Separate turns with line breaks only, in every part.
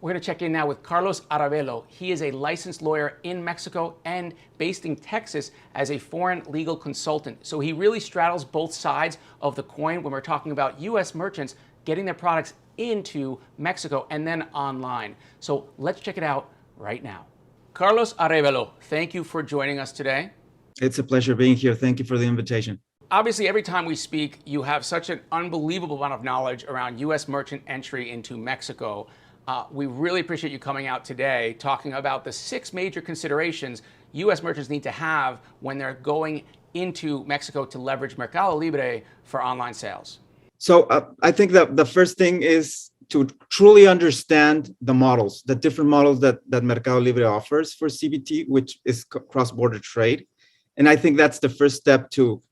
We're going to check in now with Carlos Arévalo. He is a licensed lawyer in Mexico and based in Texas as a foreign legal consultant. So he really straddles both sides of the coin when we're talking about U.S. merchants getting their products into Mexico and then online. So let's check it out right now. Carlos Arévalo, thank you for joining us today.
It's a pleasure being here. Thank you for the invitation.
Obviously, every time we speak, you have such an unbelievable amount of knowledge around U.S. merchant entry into Mexico. We really appreciate you coming out today talking about the 6 major considerations U.S. merchants need to have when they're going into Mexico to leverage Mercado Libre for online sales.
So I think that the first thing is to truly understand the models, the different models that Mercado Libre offers for CBT, which is cross-border trade. And I think that's the first step to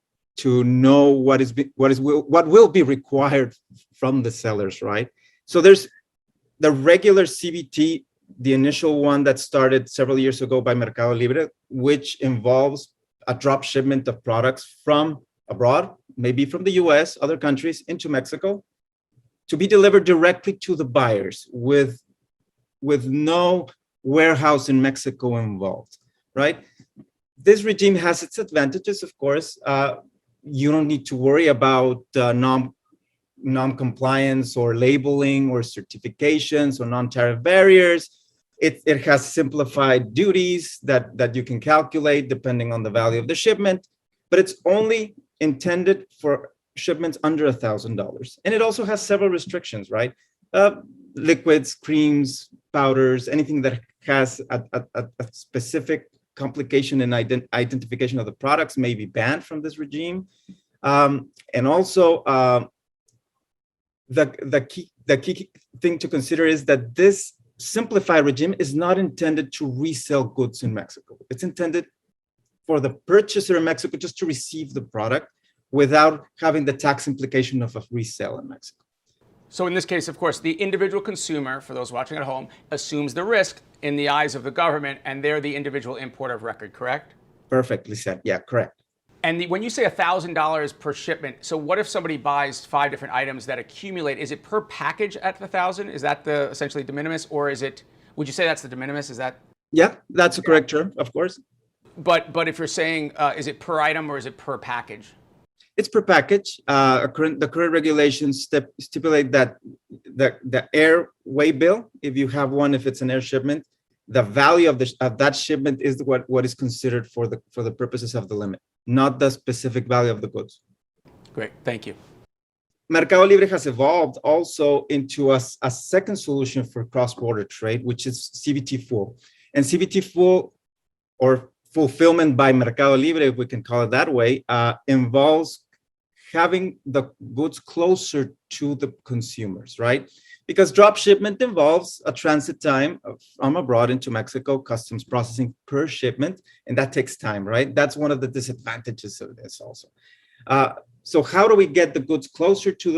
know what will be required from the sellers, right? So there's the regular CBT, the initial one that started several years ago by Mercado Libre, which involves a drop shipment of products from abroad, maybe from the US, other countries, into Mexico, to be delivered directly to the buyers with no warehouse in Mexico involved, right? This regime has its advantages, of course. You don't need to worry about non-compliance or labeling or certifications or non-tariff barriers. It has simplified duties that you can calculate depending on the value of the shipment, but it's only intended for shipments under $1,000. And it also has several restrictions, right? Liquids, creams, powders, anything that has a specific complication in identification of the products may be banned from this regime. And also, the key thing to consider is that this simplified regime is not intended to resell goods in Mexico. It's intended for the purchaser in Mexico just to receive the product without having the tax implication of a resale in Mexico.
So in this case, of course, the individual consumer, for those watching at home, assumes the risk in the eyes of the government, and they're the individual importer of record, correct?
Perfectly said. Yeah, correct.
And when you say $1,000 per shipment, so what if somebody buys 5 different items that accumulate? Is it per package at the 1,000? Is that the essentially de minimis, or is it? Would you say that's the de minimis? Is that?
Yeah, that's a correct term, of course.
But if you're saying, is it per item or is it per package?
It's per package. The current regulations stipulate that the air way bill, if you have one, if it's an air shipment, the value of that shipment is what is considered for the purposes of the limit, not the specific value of the goods.
Great, thank you.
Mercado Libre has evolved also into a second solution for cross-border trade, which is CBT Full. And CBT Full, or fulfillment by Mercado Libre, if we can call it that way, involves having the goods closer to the consumers, right? Because drop shipment involves a transit time from abroad into Mexico, customs processing per shipment, and that takes time, right? That's one of the disadvantages of this also. So how do we get the goods closer to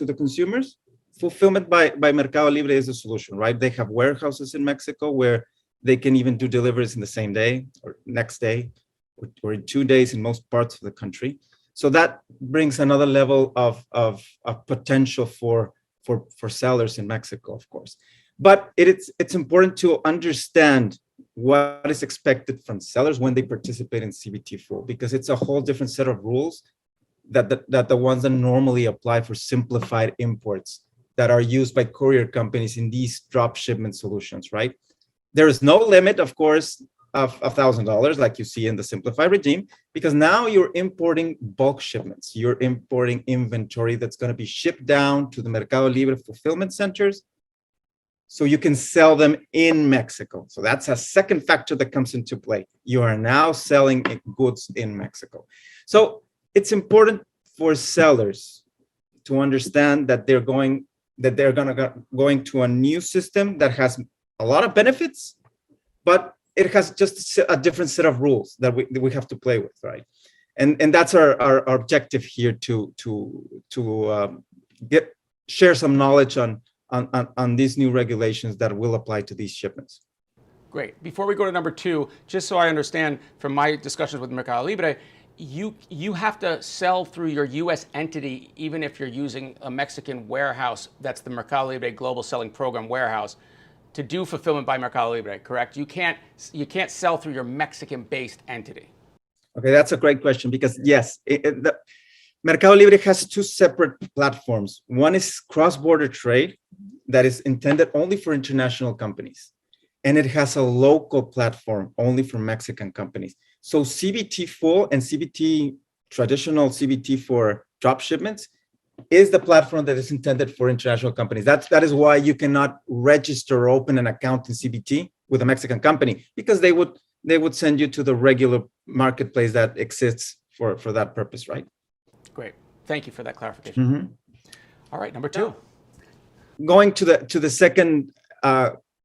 the consumers? Fulfillment by Mercado Libre is a solution, right? They have warehouses in Mexico where they can even do deliveries in the same day or next day or in 2 days in most parts of the country. So that brings another level of potential for sellers in Mexico, of course. But it's important to understand what is expected from sellers when they participate in CBT Full, because it's a whole different set of rules that the ones that normally apply for simplified imports that are used by courier companies in these drop shipment solutions, right? There is no limit, of course, of $1,000 like you see in the simplified regime, because now you're importing bulk shipments. You're importing inventory that's going to be shipped down to the Mercado Libre fulfillment centers so you can sell them in Mexico. So that's a second factor that comes into play. You are now selling goods in Mexico. So it's important for sellers to understand that they're going to a new system that has a lot of benefits, but it has just a different set of rules that we have to play with, right? And that's our objective here to share some knowledge on these new regulations that will apply to these shipments.
Great. Before we go to number 2, just so I understand from my discussions with Mercado Libre, you have to sell through your U.S. entity even if you're using a Mexican warehouse. That's the Mercado Libre Global Selling Program warehouse. to do fulfillment by Mercado Libre, correct? You can't sell through your Mexican-based entity.
Okay, that's a great question because yes, Mercado Libre has two separate platforms. One is cross-border trade that is intended only for international companies, and it has a local platform only for Mexican companies. So CBT full and traditional CBT for drop shipments is the platform that is intended for international companies. That is why you cannot register or open an account in CBT with a Mexican company, because they would send you to the regular marketplace that exists for that purpose, right?
Great. Thank you for that clarification.
Mm-hmm.
All right, number two.
Going to the second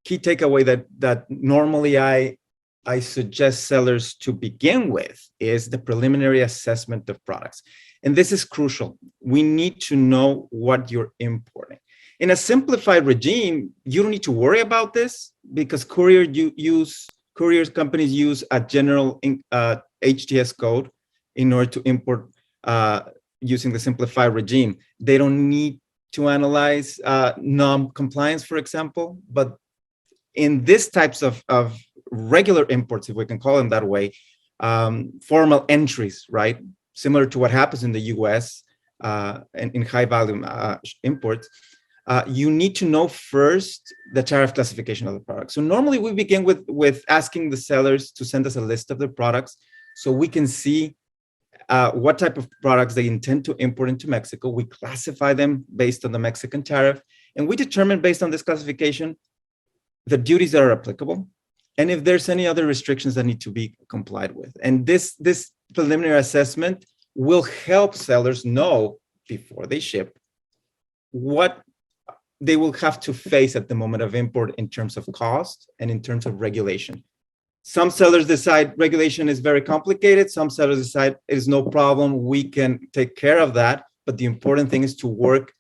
key takeaway that normally I suggest sellers to begin with is the preliminary assessment of products. And this is crucial. We need to know what you're importing. In a simplified regime, you don't need to worry about this because courier companies use a general HTS code in order to import using the simplified regime. They don't need to analyze non-compliance, for example, but in these types of regular imports, if we can call them that way, formal entries, right? Similar to what happens in the US and in high volume imports, you need to know first the tariff classification of the product. So normally we begin with asking the sellers to send us a list of their products so we can see what type of products they intend to import into Mexico. We classify them based on the Mexican tariff, and we determine based on this classification the duties that are applicable, and if there's any other restrictions that need to be complied with. And this preliminary assessment will help sellers know before they ship what they will have to face at the moment of import in terms of cost and in terms of regulation. Some sellers decide regulation is very complicated. Some sellers decide it is no problem. We can take care of that. But the important thing is to work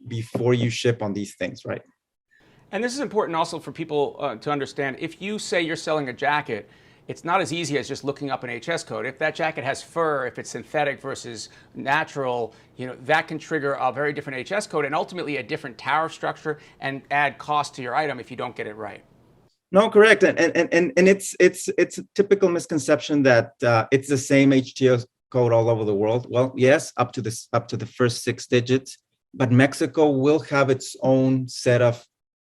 before you ship on these things, right?
And this is important also for people to understand. If you say you're selling a jacket, it's not as easy as just looking up an HS code. If that jacket has fur, if it's synthetic versus natural, that can trigger a very different HS code and ultimately a different tariff structure and add cost to your item if you don't get it right.
No, correct. And it's a typical misconception that it's the same HTS code all over the world. Well, yes, up to the first 6 digits, but Mexico will have its own set of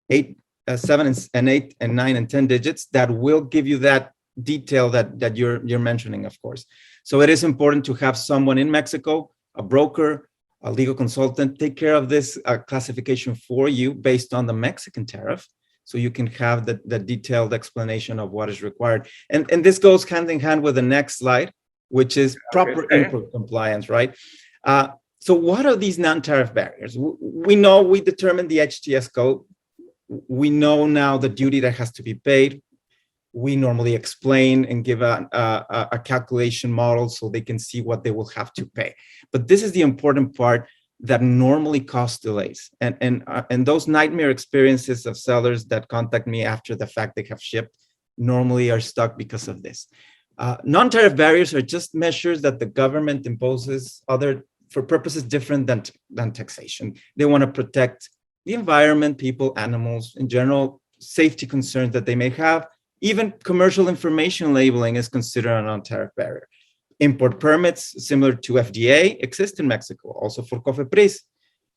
8, 7, and 8, and 9, and 10 digits that will give you that detail that you're mentioning, of course. So it is important to have someone in Mexico, a broker, a legal consultant, take care of this classification for you based on the Mexican tariff, so you can have the detailed explanation of what is required. And this goes hand in hand with the next slide, which is proper import compliance, right? So what are these non-tariff barriers? We know we determined the HTS code. We know now the duty that has to be paid. We normally explain and give a calculation model so they can see what they will have to pay. But this is the important part that normally cause delays. And those nightmare experiences of sellers that contact me after the fact they have shipped normally are stuck because of this. Non-tariff barriers are just measures that the government imposes for purposes different than taxation. They want to protect the environment, people, animals, in general, safety concerns that they may have. Even commercial information labeling is considered a non-tariff barrier. Import permits, similar to FDA, exist in Mexico, also for COFEPRIS.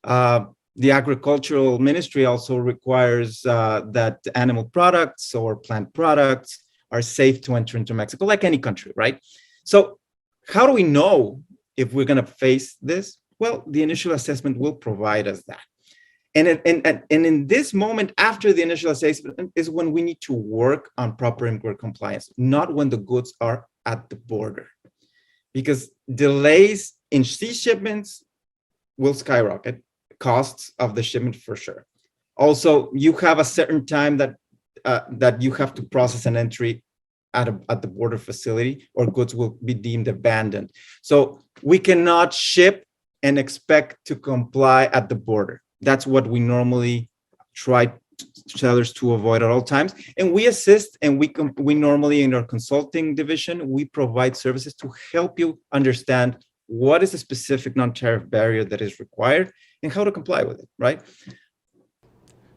The Agricultural Ministry also requires that animal products or plant products are safe to enter into Mexico, like any country, right? So how do we know if we're going to face this? Well, the initial assessment will provide us that. And in this moment, after the initial assessment, is when we need to work on proper import compliance, not when the goods are at the border. Because delays in sea shipments will skyrocket costs of the shipment for sure. Also, you have a certain time that you have to process an entry at the border facility, or goods will be deemed abandoned. So we cannot ship and expect to comply at the border. That's what we normally try sellers to avoid at all times. And we assist, and we normally, in our consulting division, we provide services to help you understand what is the specific non-tariff barrier that is required and how to comply with it, right?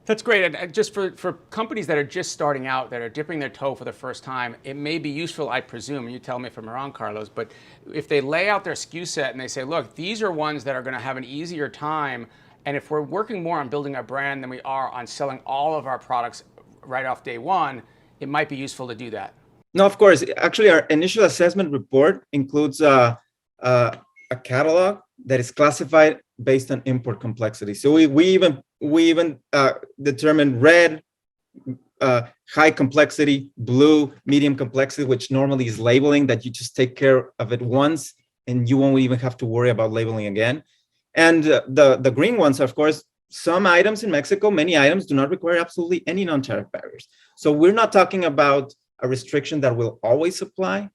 That's great. And just for companies that are just starting out, that are dipping their toe for the first time, it may be useful, I presume, and you tell me if I'm wrong, Carlos, but if they lay out their SKU set and they say, look, these are ones that are going to have an easier time, and if we're working more on building our brand than we are on selling all of our products right off day one, it might be useful to do that.
No, of course. Actually, our initial assessment report includes a catalog that is classified based on import complexity. So we even determine red, high complexity, blue, medium complexity, which normally is labeling that you just take care of it once and you won't even have to worry about labeling again. And the green ones, of course, some items in Mexico, many items do not require absolutely any non-tariff barriers. So we're not talking about a restriction that will always apply,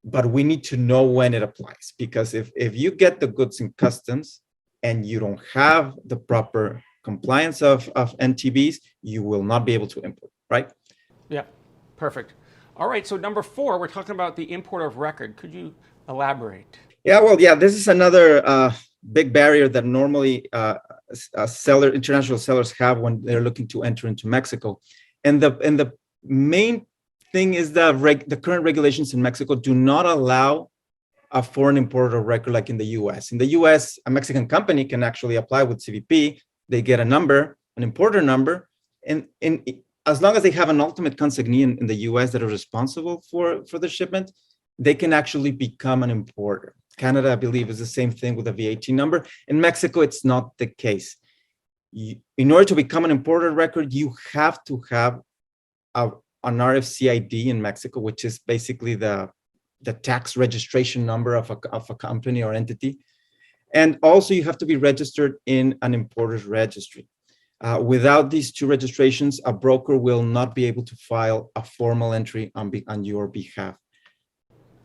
but we need to know when it applies, because if you get the goods in customs and you don't have the proper compliance of NTBs, you will not be able to import, right?
Yeah, perfect. All right, so number 4, we're talking about the import of record. Could you elaborate?
Yeah, well, yeah, this is another big barrier that normally international sellers have when they're looking to enter into Mexico. And the main thing is the current regulations in Mexico do not allow a foreign importer of record like in the US. In the US, a Mexican company can actually apply with CBP. They get a number, an importer number, and as long as they have an ultimate consignee in the US that are responsible for the shipment, they can actually become an importer. Canada, I believe, is the same thing with a VAT number. In Mexico, it's not the case. In order to become an importer record, you have to have an RFC ID in Mexico, which is basically the tax registration number of a company or entity. And also you have to be registered in an importer's registry. Without these 2 registrations, a broker will not be able to file a formal entry on your behalf.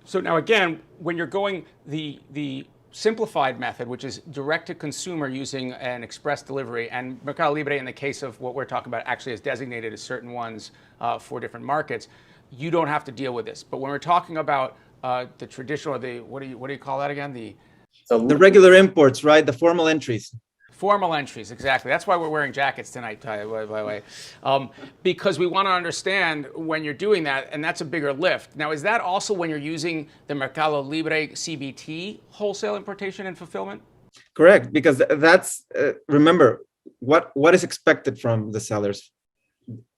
So now again, when you're going the simplified method, which is direct to consumer using an express delivery, and Mercado Libre, in the case of what we're talking about, actually has designated as certain ones for different markets, you don't have to deal with this. But when we're talking about the traditional, what do you call that again?
The regular imports, right? The formal entries.
Formal entries, exactly. That's why we're wearing jackets tonight, by the way, because we want to understand when you're doing that, and that's a bigger lift. Now, is that also when you're using the Mercado Libre CBT, wholesale importation and fulfillment?
Correct, because that's, remember, what is expected from the sellers.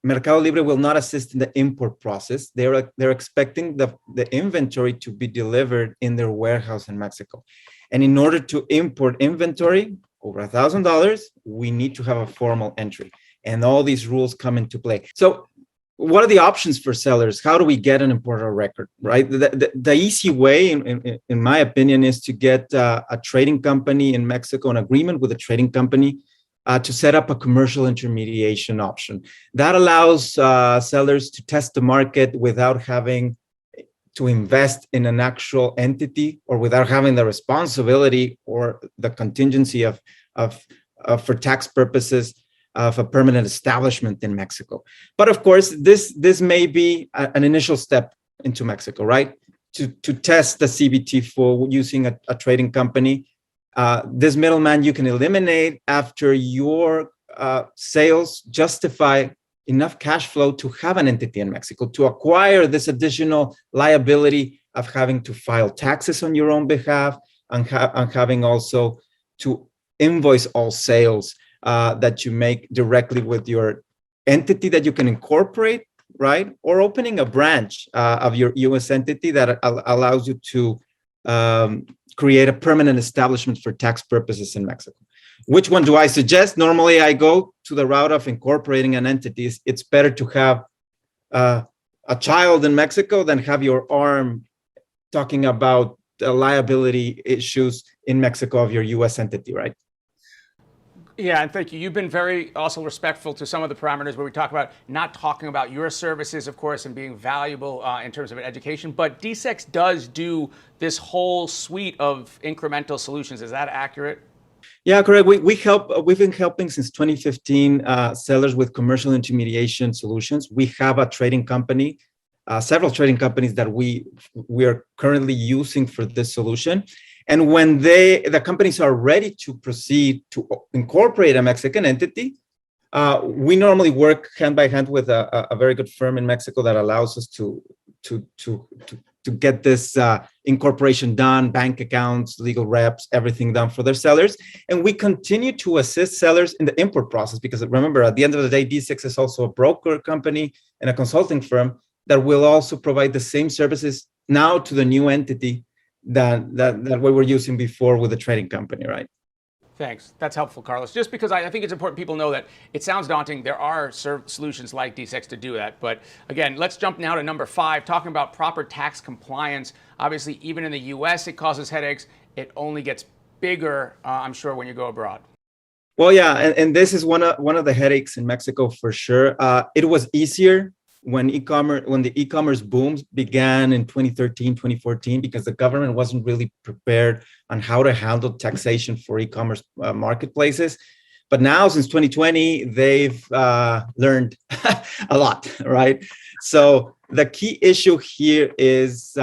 Mercado Libre will not assist in the import process. They're expecting the inventory to be delivered in their warehouse in Mexico. And in order to import inventory over $1,000, we need to have a formal entry. And all these rules come into play. So what are the options for sellers? How do we get an importer record, right? The easy way, in my opinion, is to get a trading company in Mexico, an agreement with a trading company to set up a commercial intermediation option. That allows sellers to test the market without having to invest in an actual entity or without having the responsibility or the contingency of for tax purposes of a permanent establishment in Mexico. But of course, this may be an initial step into Mexico, right? To test the CBT for using a trading company. This middleman you can eliminate after your sales justify enough cash flow to have an entity in Mexico, to acquire this additional liability of having to file taxes on your own behalf and having also to invoice all sales that you make directly with your entity that you can incorporate, right? Or opening a branch of your US entity that allows you to create a permanent establishment for tax purposes in Mexico. Which one do I suggest? Normally, I go to the route of incorporating an entity. It's better to have a child in Mexico than have your arm talking about the liability issues in Mexico of your US entity, right?
Yeah, and thank you. You've been very also respectful to some of the parameters where we talk about not talking about your services, of course, and being valuable in terms of education. But DSEX does do this whole suite of incremental solutions. Is that accurate?
Yeah, correct. We've been helping since 2015 sellers with commercial intermediation solutions. We have a trading company, several trading companies that we are currently using for this solution. And when the companies are ready to proceed to incorporate a Mexican entity, We normally work hand by hand with a very good firm in Mexico that allows us to get this incorporation done, bank accounts, legal reps, everything done for their sellers. And we continue to assist sellers in the import process, because remember, at the end of the day, D6 is also a broker company and a consulting firm that will also provide the same services now to the new entity that we were using before with the trading company, right?
Thanks. That's helpful, Carlos. Just because I think it's important people know that it sounds daunting. There are solutions like D6 to do that. But again, let's jump now to number 5, talking about proper tax compliance. Obviously, even in the US, it causes headaches. It only gets bigger, I'm sure, when you go abroad.
Well, yeah, and this is one of the headaches in Mexico for sure. It was easier when the e-commerce booms began in 2013, 2014, because the government wasn't really prepared on how to handle taxation for e-commerce marketplaces. But now, since 2020, they've learned a lot, right? So the key issue here is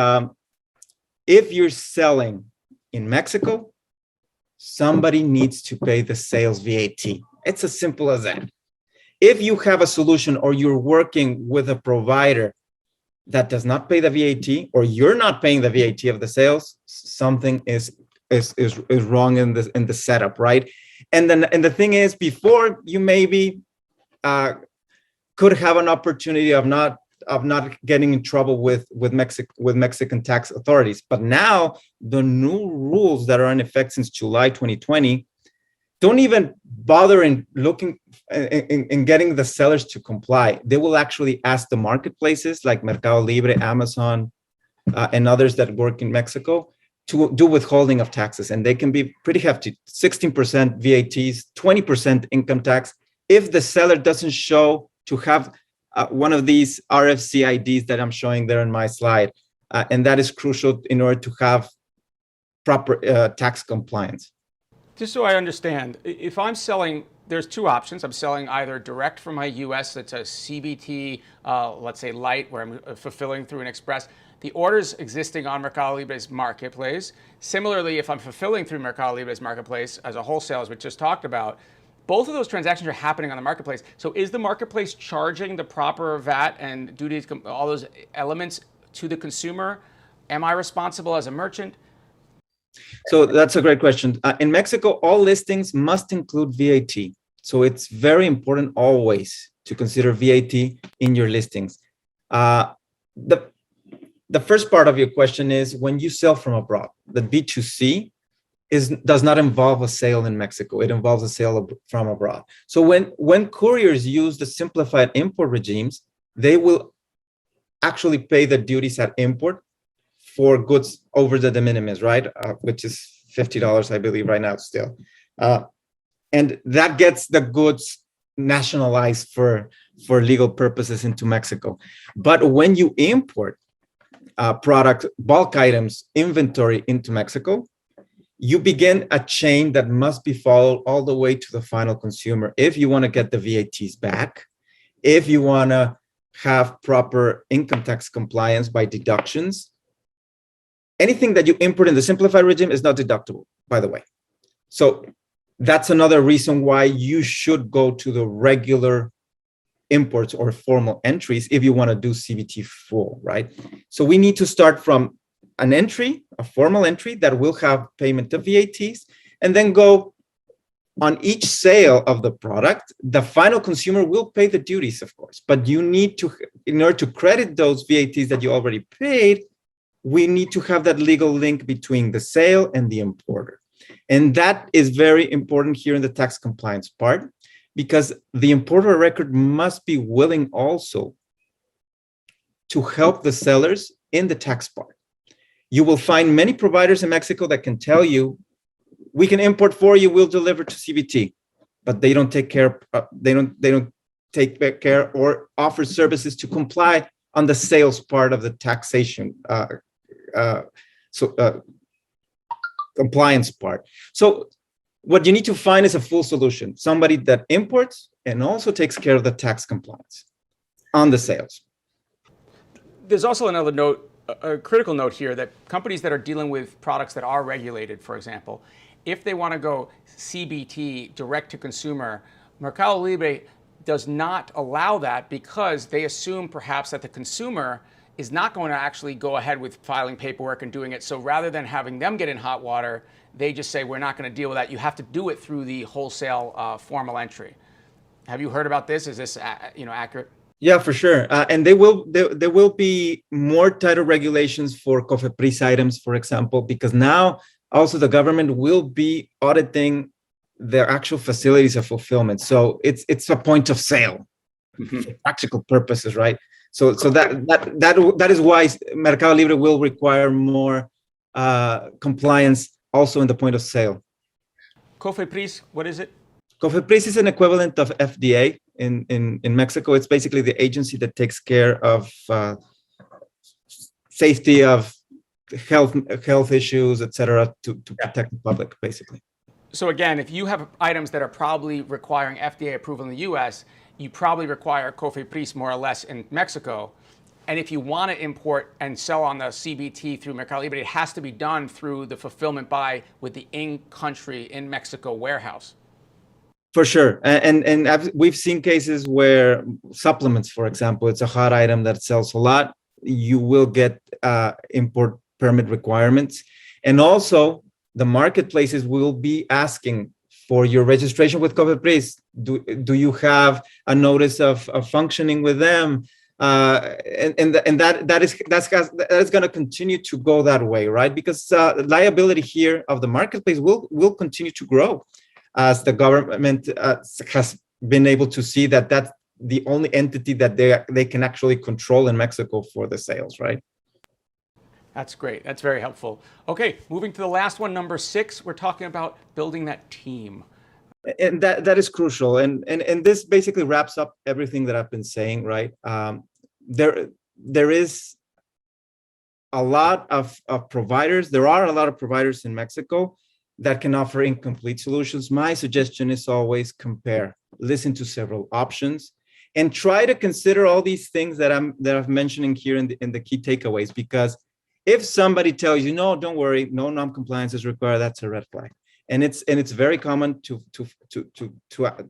if you're selling in Mexico, somebody needs to pay the sales VAT. It's as simple as that. If you have a solution or you're working with a provider that does not pay the VAT, or you're not paying the VAT of the sales, something is wrong in the setup, right? And the thing is, before you maybe could have an opportunity of not getting in trouble with Mexican tax authorities, but now the new rules that are in effect since July 2020 don't even bother in looking in getting the sellers to comply. They will actually ask the marketplaces like Mercado Libre, Amazon, and others that work in Mexico to do withholding of taxes. And they can be pretty hefty, 16% VATs, 20% income tax, if the seller doesn't show to have one of these RFC IDs that I'm showing there in my slide. And that is crucial in order to have proper tax compliance.
Just so I understand, if I'm selling, there's two options. I'm selling either direct from my US, that's a CBT, let's say light, where I'm fulfilling through an express. The order's existing on Mercado Libre's marketplace. Similarly, if I'm fulfilling through Mercado Libre's marketplace as a wholesale, as we just talked about, both of those transactions are happening on the marketplace. So is the marketplace charging the proper VAT and duties, all those elements to the consumer? Am I responsible as a merchant?
So that's a great question. In Mexico, all listings must include VAT. So it's very important always to consider VAT in your listings. The first part of your question is, when you sell from abroad, the B2C does not involve a sale in Mexico. It involves a sale from abroad. So when couriers use the simplified import regimes, they will actually pay the duties at import for goods over the de minimis, right? Which is $50, I believe, right now still. And that gets the goods nationalized for legal purposes into Mexico. But when you import product, bulk items, inventory into Mexico, you begin a chain that must be followed all the way to the final consumer. If you want to get the VATs back, if you want to have proper income tax compliance by deductions, anything that you import in the simplified regime is not deductible, by the way. So that's another reason why you should go to the regular imports or formal entries if you want to do CBT full, right? So we need to start from an entry, a formal entry that will have payment of VATs, and then go on each sale of the product. The final consumer will pay the duties, of course, but you need to, in order to credit those VATs that you already paid, we need to have that legal link between the sale and the importer. And that is very important here in the tax compliance part, because the importer record must be willing also to help the sellers in the tax part. You will find many providers in Mexico that can tell you, we can import for you, we'll deliver to CBT, but they don't take care, they don't take care or offer services to comply on the sales part of the taxation compliance part. So what you need to find is a full solution, somebody that imports and also takes care of the tax compliance on the sales.
There's also another note, a critical note here, that companies that are dealing with products that are regulated, for example, if they want to go CBT, direct to consumer, Mercado Libre does not allow that because they assume perhaps that the consumer is not going to actually go ahead with filing paperwork and doing it. So rather than having them get in hot water, they just say, we're not going to deal with that. You have to do it through the wholesale formal entry. Have you heard about this? Is this accurate?
Yeah, for sure. And there will be more tighter regulations for COFEPRIS items, for example, because now also the government will be auditing the actual facilities of fulfillment. So it's a point of sale for practical purposes, right? So that is why Mercado Libre will require more compliance also in the point of sale.
COFEPRIS, what is it?
COFEPRIS is an equivalent of FDA in Mexico. It's basically the agency that takes care of safety of health issues, et cetera, to protect the public, basically.
So again, if you have items that are probably requiring FDA approval in the US, you probably require COFEPRIS more or less in Mexico. And if you want to import and sell on the CBT through Mercado Libre, it has to be done through the fulfillment by with the in-country, in Mexico warehouse.
For sure. And we've seen cases where supplements, for example, it's a hot item that sells a lot. You will get import permit requirements. And also, the marketplaces will be asking for your registration with COFEPRIS. Do you have a notice of functioning with them? And that is going to continue to go that way, right? Because liability here of the marketplace will continue to grow as the government has been able to see that that's the only entity that they can actually control in Mexico for the sales, right?
That's great. That's very helpful. Okay, moving to the last one, number 6, we're talking about building that team.
And that is crucial. And this basically wraps up everything that I've been saying, right? There is a lot of providers. There are a lot of providers in Mexico that can offer incomplete solutions. My suggestion is always compare, listen to several options, and try to consider all these things that I'm mentioning here in the key takeaways. Because if somebody tells you, no, don't worry, no non-compliance is required, that's a red flag. And it's very common to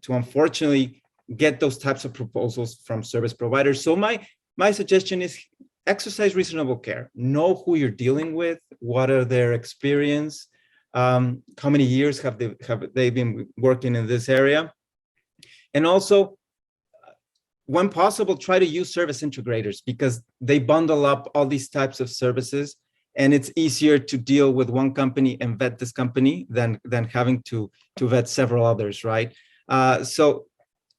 unfortunately get those types of proposals from service providers. So my suggestion is exercise reasonable care. Know who you're dealing with, what are their experience, how many years have they been working in this area, and also, when possible, try to use service integrators because they bundle up all these types of services, and it's easier to deal with one company and vet this company than having to vet several others, right? So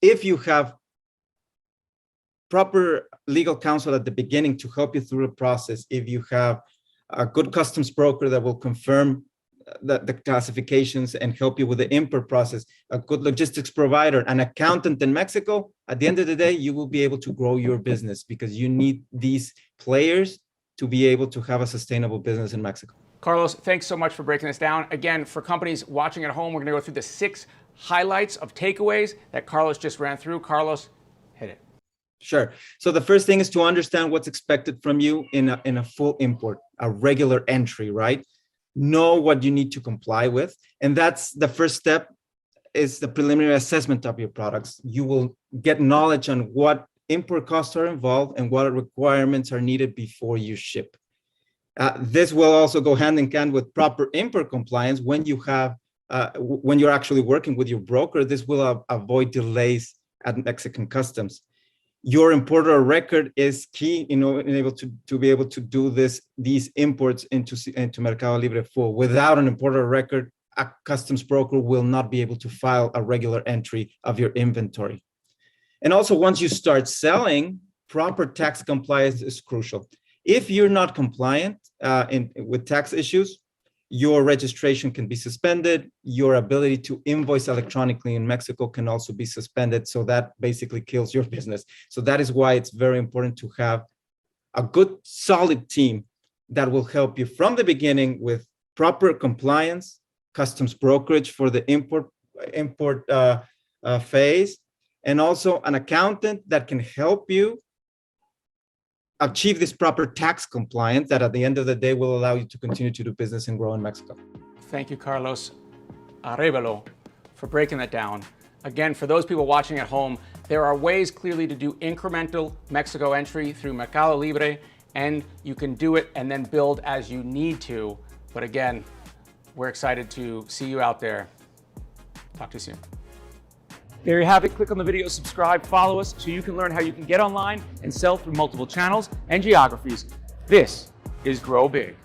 if you have proper legal counsel at the beginning to help you through the process, if you have a good customs broker that will confirm the classifications and help you with the import process, a good logistics provider, an accountant in Mexico, at the end of the day, you will be able to grow your business because you need these players to be able to have a sustainable business in Mexico.
Carlos, thanks so much for breaking this down. Again, for companies watching at home, we're going to go through the 6 highlights of takeaways that Carlos just ran through. Carlos, hit it.
Sure. So the first thing is to understand what's expected from you in a full import, a regular entry, right? Know what you need to comply with. And that's the first step, is the preliminary assessment of your products. You will get knowledge on what import costs are involved and what requirements are needed before you ship. This will also go hand in hand with proper import compliance when when you're actually working with your broker. This will avoid delays at Mexican customs. Your importer of record is key, to be able to do these imports into Mercado Libre full. Without an importer of record, a customs broker will not be able to file a regular entry of your inventory. And also, once you start selling, proper tax compliance is crucial. If you're not compliant with tax issues, your registration can be suspended. Your ability to invoice electronically in Mexico can also be suspended. So that basically kills your business. So that is why it's very important to have a good, solid team that will help you from the beginning with proper compliance, customs brokerage for the import phase, and also an accountant that can help you achieve this proper tax compliance that at the end of the day will allow you to continue to do business and grow in Mexico.
Thank you, Carlos Arévalo, for breaking that down. Again, for those people watching at home, There are ways clearly to do incremental Mexico entry through Mercado Libre, and you can do it and then build as you need to. But again, we're excited to see you out there. Talk to you soon. There you have it. Click on the video, subscribe, follow us so you can learn how you can get online and sell through multiple channels and geographies. This is Grow Big.